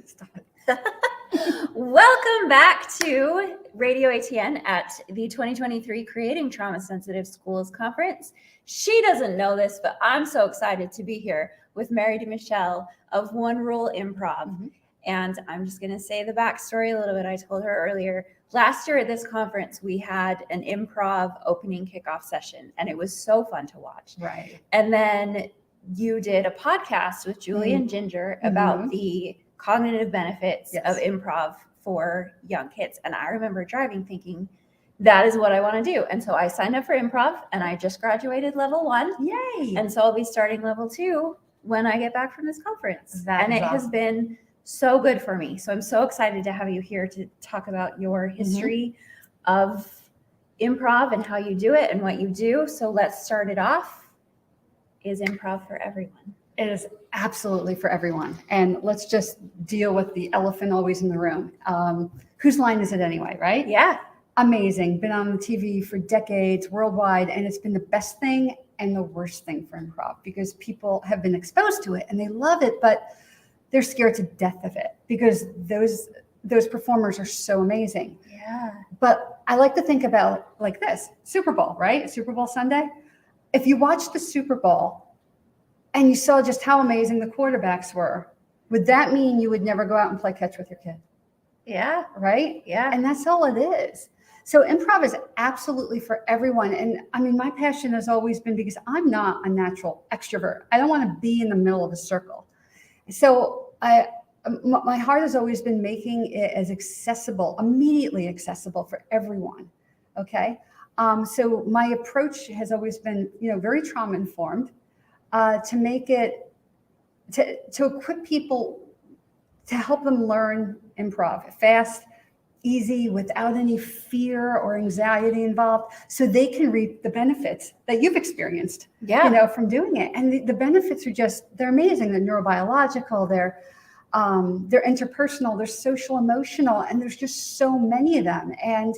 Stop it. Welcome back to RadioATN at the 2023 Creating Trauma Sensitive Schools Conference. She doesn't know this, but I'm so excited to be here with Mary DeMichele of One Rule Improv. Mm-hmm. And I'm just going to say the backstory a little bit. I told her earlier, last year at this conference, we had an improv opening kickoff session, and it was so fun to watch. Right. And then you did a podcast with Julie and Ginger about the cognitive benefits of improv for young kids. And I remember driving thinking, that is what I want to do. And so I signed up for improv, and I just graduated level 1. Yay. And so I'll be starting level 2 when I get back from this conference. That is has been so good for me. So I'm so excited to have you here to talk about your history of improv and how you do it and what you do. So let's start it off. Is improv for everyone? It is absolutely for everyone. And let's just deal with the elephant always in the room. Whose line is it anyway, right? Yeah. Amazing. Been on the TV for decades worldwide, and it's been the best thing and the worst thing for improv because people have been exposed to it and they love it, but they're scared to death of it because those performers are so amazing. Yeah. But I like to think about like this, Super Bowl, right? Super Bowl Sunday. If you watched the Super Bowl and you saw just how amazing the quarterbacks were, would that mean you would never go out and play catch with your kid? Yeah. Right? Yeah. And that's all it is. So improv is absolutely for everyone. And I mean, my passion has always been because I'm not a natural extrovert. I don't want to be in the middle of a circle. So my heart has always been making it as accessible, immediately accessible for everyone. Okay. So my approach has always been, very trauma informed, to make it, to equip people, to help them learn improv fast, easy, without any fear or anxiety involved, so they can reap the benefits that you've experienced, from doing it. And the benefits are they're amazing. They're neurobiological, they're interpersonal, they're social, emotional, and there's just so many of them. And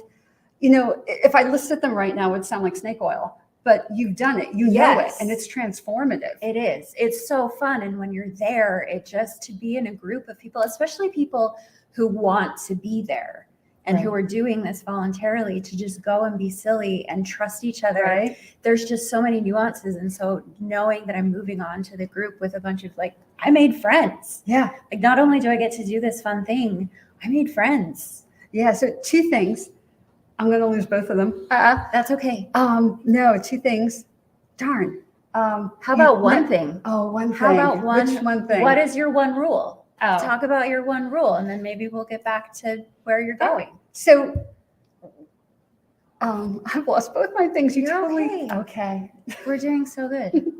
if I listed them right now, it would sound like snake oil, but you've done it, know it, and it's transformative. It is. It's so fun. And when you're there, to be in a group of people, especially people who want to be there and who are doing this voluntarily, to just go and be silly and trust each other. Right. There's just so many nuances. And so knowing that I'm moving on to the group with a bunch of I made friends. Yeah. Not only do I get to do this fun thing, I made friends. Yeah. So 2 things. I'm going to lose both of them. That's okay. No, 2 things. Darn. How about one thing? Oh, one thing. How about Which one thing? What is your one rule? Oh. Talk about your one rule, and then maybe we'll get back to where you're going. So, I've lost both my things. Okay. We're doing so good.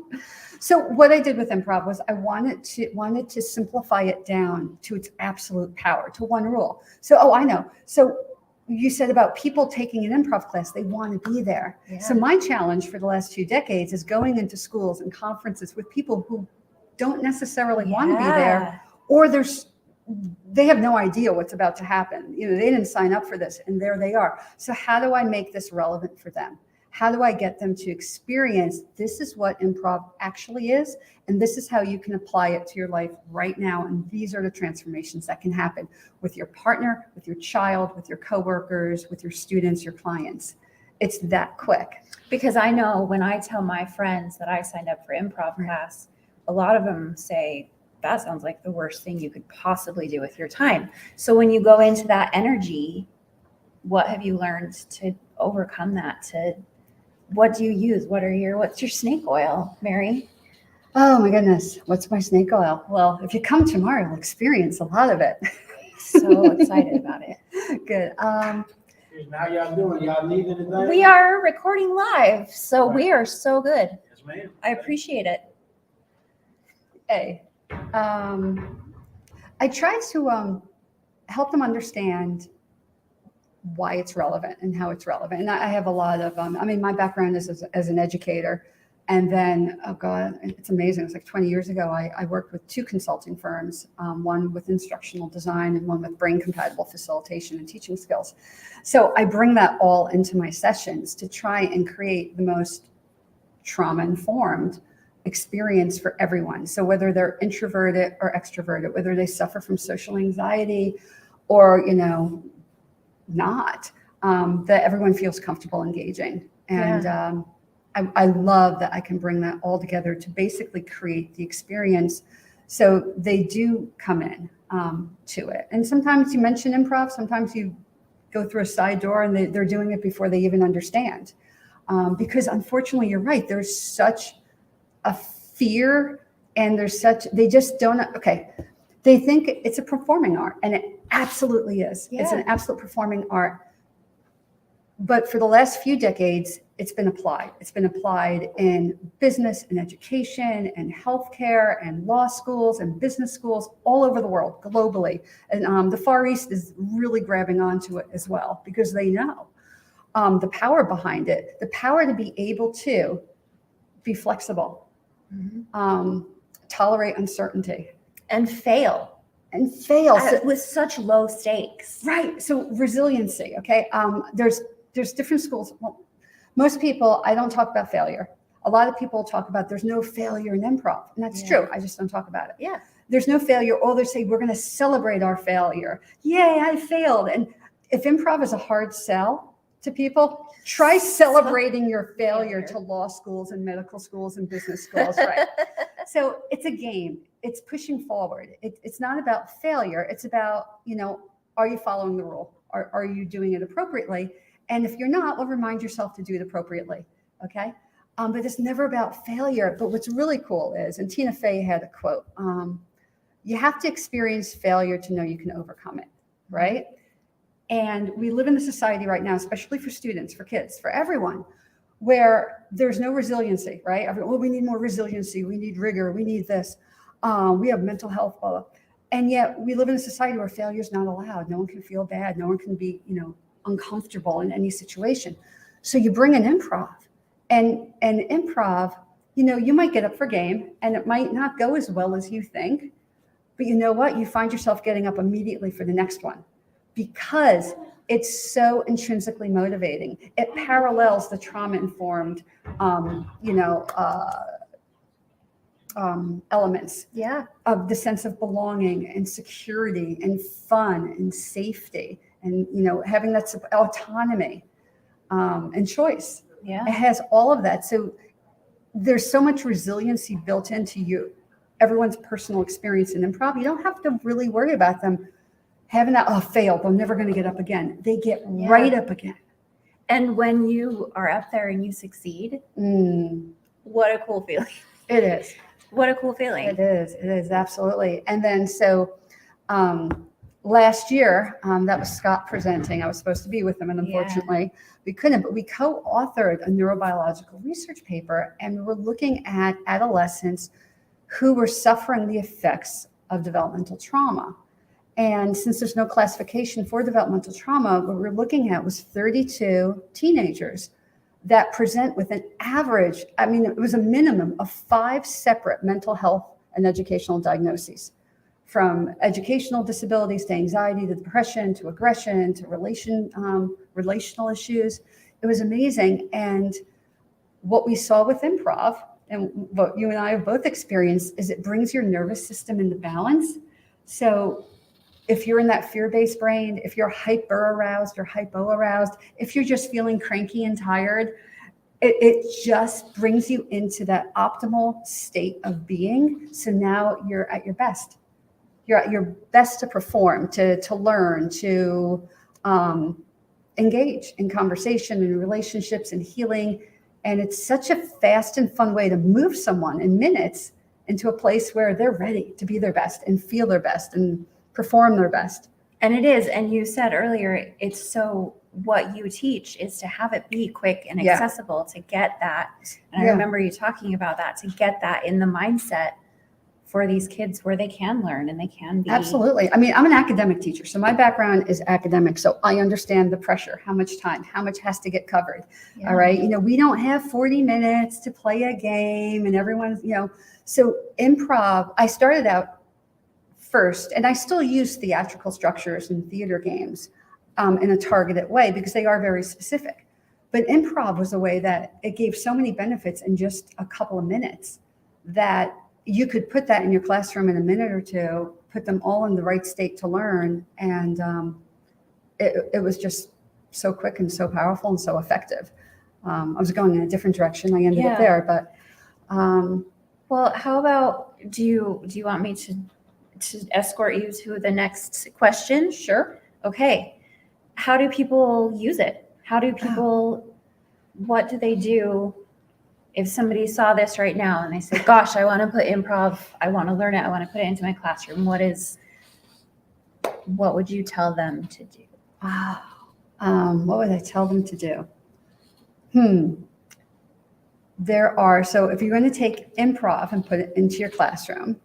So what I did with improv was I wanted to simplify it down to its absolute power, to one rule. So, I know. So you said about people taking an improv class, they want to be there. Yeah. So my challenge for the last 2 decades is going into schools and conferences with people who don't necessarily want to be there, or they have no idea what's about to happen. They didn't sign up for this, and there they are. So how do I make this relevant for them? How do I get them to experience this is what improv actually is, and this is how you can apply it to your life right now, and these are the transformations that can happen with your partner, with your child, with your coworkers, with your students, your clients. It's that quick. Because I know when I tell my friends that I signed up for improv class, a lot of them say, that sounds like the worst thing you could possibly do with your time. So when you go into that energy, what have you learned to overcome that? What do you use? What's your snake oil, Mary? Oh my goodness. What's my snake oil? Well, if you come tomorrow, you'll experience a lot of it. So excited about it. Good. How y'all doing? Y'all need anything? We are recording live, so we are so good. Yes, ma'am. I appreciate it. Hey. I try to help them understand why it's relevant and how it's relevant. And I have a lot of, my background is as an educator. And then, oh God, it's amazing. It's like 20 years ago, I worked with 2 consulting firms, one with instructional design and one with brain compatible facilitation and teaching skills. So I bring that all into my sessions to try and create the most trauma informed experience for everyone. So whether they're introverted or extroverted, whether they suffer from social anxiety or, not, that everyone feels comfortable engaging. And I love that I can bring that all together to basically create the experience. So they do come in to it. And sometimes you mention improv, sometimes you go through a side door and they're doing it before they even understand. Because unfortunately, you're right, there's such a fear and they just don't, they think it's a performing art, and it absolutely is. It's an absolute performing art. But for the last few decades, it's been applied. It's been applied in business and education and healthcare and law schools and business schools all over the world, globally. And the Far East is really grabbing onto it as well, because they know the power behind it, the power to be able to be flexible, tolerate uncertainty. And fail. With such low stakes. Right. So resiliency. Okay. There's different schools. Well, most people, I don't talk about failure. A lot of people talk about there's no failure in improv. And that's true. I just don't talk about it. Yeah. There's no failure. Or they say, we're going to celebrate our failure. Yay, I failed. And if improv is a hard sell to people, try celebrating your failure to law schools and medical schools and business schools. Right. So it's a game. It's pushing forward. It's not about failure. It's about, are you following the rule? Are you doing it appropriately? And if you're not, well, remind yourself to do it appropriately. Okay. But it's never about failure. But what's really cool is, and Tina Fey had a quote, you have to experience failure to know you can overcome it. Right. And we live in a society right now, especially for students, for kids, for everyone, where there's no resiliency, right? We need more resiliency. We need rigor. We need this. We have mental health, blah, blah. And yet we live in a society where failure is not allowed. No one can feel bad. No one can be, uncomfortable in any situation. So you bring an improv, and improv, you might get up for game and it might not go as well as you think, but you know what? You find yourself getting up immediately for the next one, because it's so intrinsically motivating. It parallels the trauma-informed, elements of the sense of belonging and security and fun and safety and, having that autonomy and choice. Yeah. It has all of that. So there's so much resiliency built into everyone's personal experience in improv. You don't have to really worry about them having that, failed, they're never going to get up again. They get right up again. And when you are up there and you succeed, what a cool feeling. It is. What a cool feeling. It is, absolutely. And then so last year, that was Scott presenting. I was supposed to be with him, and unfortunately we couldn't, but we co-authored a neurobiological research paper, and we were looking at adolescents who were suffering the effects of developmental trauma. And since there's no classification for developmental trauma, what we're looking at was 32 teenagers that present with an average, it was a minimum of 5 separate mental health and educational diagnoses, from educational disabilities to anxiety to depression to aggression to relational issues. It was amazing. And what we saw with improv, and what you and I have both experienced, is it brings your nervous system into balance. So if you're in that fear-based brain, if you're hyper-aroused or hypo-aroused, if you're just feeling cranky and tired, it just brings you into that optimal state of being. So now you're at your best. You're at your best to perform, to learn, to engage in conversation and relationships and healing. And it's such a fast and fun way to move someone in minutes into a place where they're ready to be their best and feel their best and perform their best. And it is. And you said earlier, it's so what you teach is to have it be quick and accessible, to get that. And I remember you talking about that, to get that in the mindset for these kids where they can learn and they can be. Absolutely. I'm an academic teacher. So my background is academic. So I understand the pressure, how much time, how much has to get covered. All right. We don't have 40 minutes to play a game and everyone's, so improv, I started out first, and I still use theatrical structures and theater games in a targeted way because they are very specific. But improv was a way that it gave so many benefits in just a couple of minutes that you could put that in your classroom in a minute or two, put them all in the right state to learn. And it was just so quick and so powerful and so effective. I was going in a different direction. I ended up Yeah. there, but Well, how about, do you want me to escort you to the next question? sure. Okay. How do people use it? How do people, what do they do if somebody saw this right now and they say, gosh, I want to put improv, I want to learn it, I want to put it into my classroom. What would you tell them to do? Wow. What would I tell them to do? So if you're going to take improv and put it into your classroom,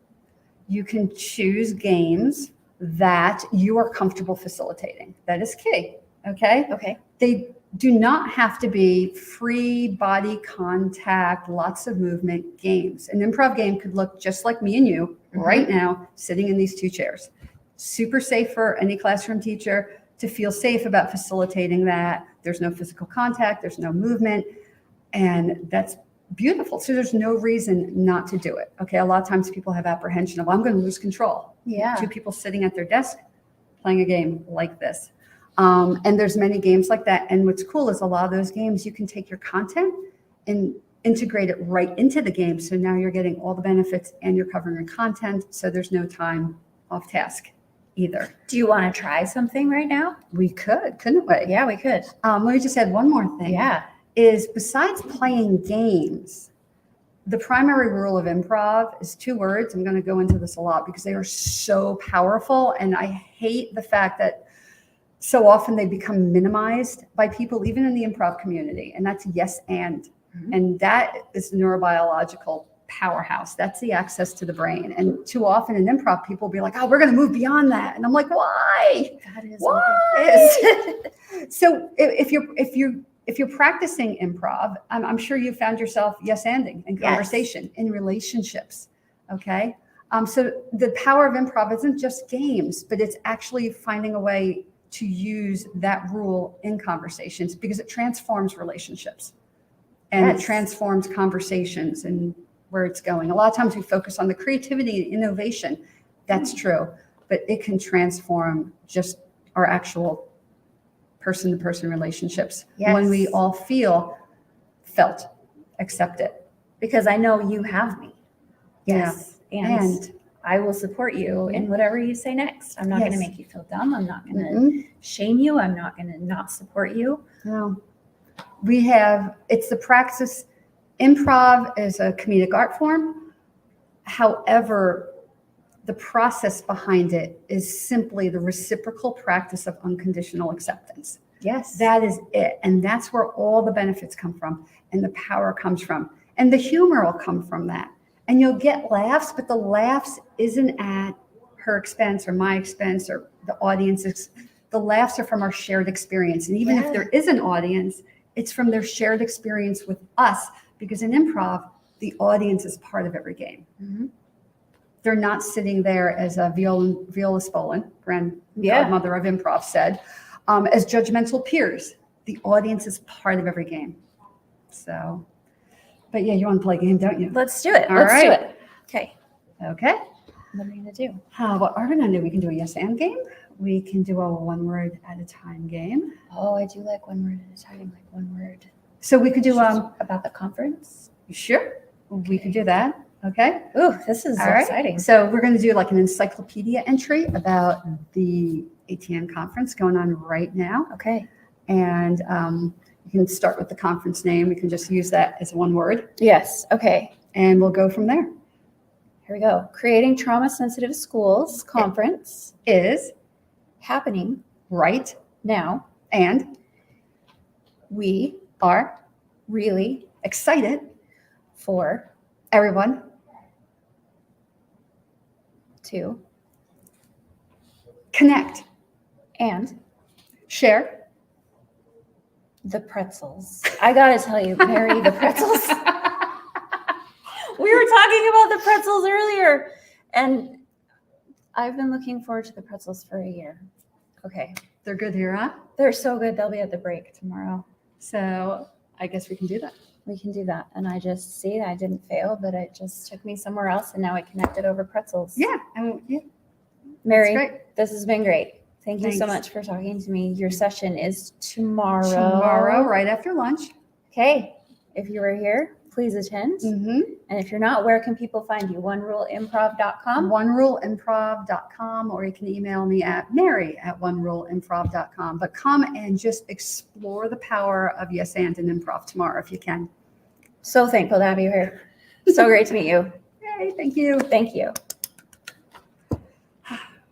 you can choose games that you are comfortable facilitating. That is key. Okay. Okay. They do not have to be free body contact, lots of movement games. An improv game could look just like me and you right now, sitting in these two chairs. Super safe for any classroom teacher to feel safe about facilitating that. There's no physical contact, there's no movement, and that's beautiful. So there's no reason not to do it. Okay, a lot of times people have apprehension of, I'm going to lose control. Yeah. Two people sitting at their desk playing a game like this. And there's many games like that. And what's cool is a lot of those games, you can take your content and integrate it right into the game. So now you're getting all the benefits and you're covering your content. So there's no time off task either. Do you want to try something right now? We could, couldn't we? Yeah, we could. Let me just add one more thing. Yeah. Is besides playing games, the primary rule of improv is 2 words. I'm going to go into this a lot because they are so powerful. And I hate the fact that so often they become minimized by people, even in the improv community. And that's yes and. And that is neurobiological powerhouse. That's the access to the brain. And too often in improv, people will be like, oh, we're going to move beyond that. And I'm like, why? That is Why? what it is. So if you're practicing improv, I'm sure you found yourself yes-anding in conversation, in relationships, okay? So the power of improv isn't just games, but it's actually finding a way to use that rule in conversations because it transforms relationships and it transforms conversations and where it's going. A lot of times we focus on the creativity and innovation. That's true, but it can transform just our actual person-to-person relationships when we all felt accepted. Because I know you have me. Yes. Yeah. And I will support you in whatever you say next. I'm not going to make you feel dumb. I'm not going to shame you. I'm not going to not support you. No. It's the practice. Improv is a comedic art form. However, the process behind it is simply the reciprocal practice of unconditional acceptance. Yes. That is it. And that's where all the benefits come from and the power comes from. And the humor will come from that. And you'll get laughs, but the laughs isn't at her expense or my expense or the audience's. The laughs are from our shared experience. And even if there is an audience, it's from their shared experience with us. Because in improv, the audience is part of every game. They're not sitting there as a Viola Spolin, grandmother of improv, said, as judgmental peers. The audience is part of every game. So, but yeah, you want to play a game, don't you? Let's do it. All Let's do right. it. Okay. Okay. What are we going to do? What are we going to do? We can do a yes and game. We can do a 1 word at a time game. Oh, I do like 1 word at a time, like 1 word. So we could do about the conference. Sure. We could do that. Okay. Ooh, this is exciting. So we're going to do like an encyclopedia entry about the ATN conference going on right now. Okay. And you can start with the conference name. We can just use that as 1 word. Yes. Okay. And we'll go from there. Here we go. Creating Trauma-Sensitive Schools Conference Is happening right now. And We are really excited for everyone to connect and share the pretzels. I got to tell you, Mary, the pretzels. We were talking about the pretzels earlier, and I've been looking forward to the pretzels for a year. Okay. They're good here, huh? They're so good. They'll be at the break tomorrow. So I guess we can do that. We can do that. And I just see I didn't fail, but it just took me somewhere else. And now we connected over pretzels. Yeah. And yeah, Mary, great. this has been great. Thank you so Thanks. much for talking to me. Your session is tomorrow. Tomorrow, right after lunch. Okay. If you were here, please attend. Mm-hmm. And if you're not, where can people find you? OneRuleImprov.com. OneRuleImprov.com, or you can email me at mary@OneRuleImprov.com. But come and just explore the power of yes and improv tomorrow if you can. So thankful to have you here. So great to meet you. Yay, thank you. Thank you.